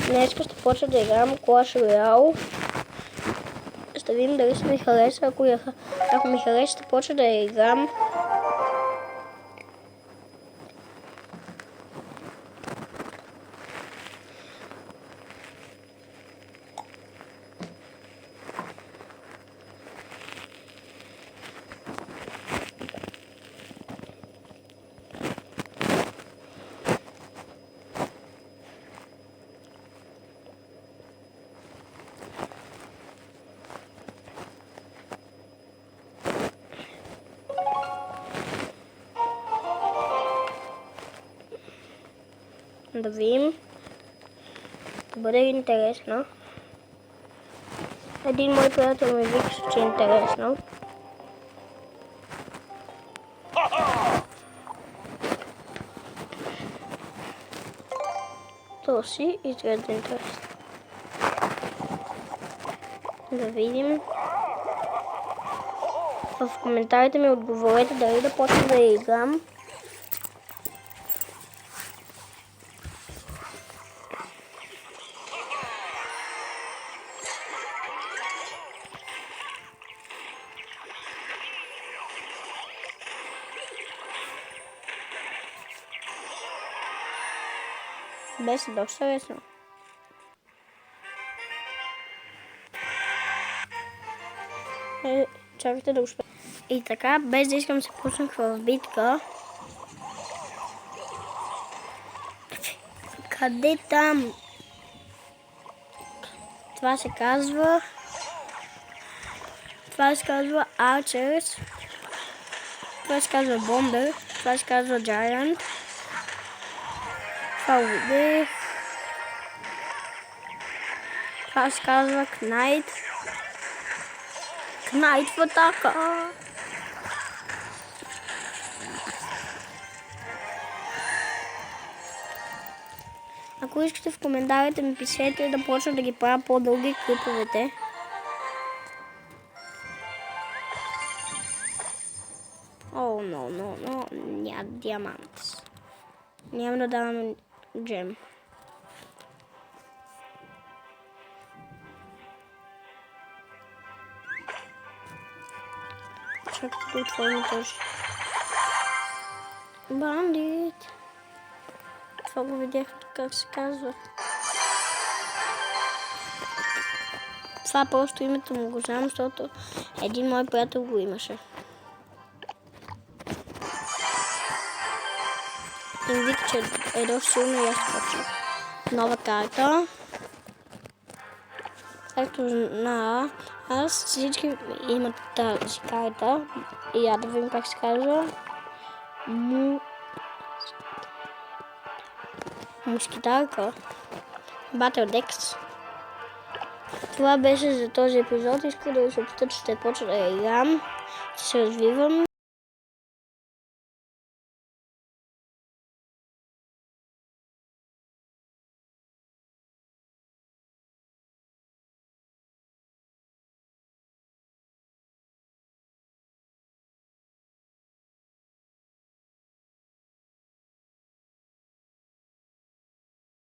Днес ще почна да играм Clash Royale. Ще видим дали ще ми хареса. Ако ми хареса, ще почна да я играм. Да видим. Ще бъде интересно. Един мой приятел ми викаше, че е интересно. То си изглежда интересно. Да видим. В коментарите ми отговорете дали да почна да я играм. Беше доста лесно. Чакайте да успея. И така, без да искам се пуснах в битка. Къде там? Това се казва Archers. Това се казва Bomber. Това се казва Giant. Това убих. Това се казва Knight. Knight в атака. Ако искате в коментарите ми пишете да почна да ги правя по-дълги клиповете. О, но, няма диамант. Няма да давам джем. Чакайте да отворим този. Бандит. Това го видях, как се казва. Това просто името му го знам, защото един мой приятел го имаше. И ми вика, че е доста силно и аз почнах. Нова карта. Както знае, аз всички имат тази карта. И я да видим как се казва. Мускитарка. Battle Dex. Това беше за този епизод. Исках да ви съобщя, че ще почна да играм. Ще се развивам.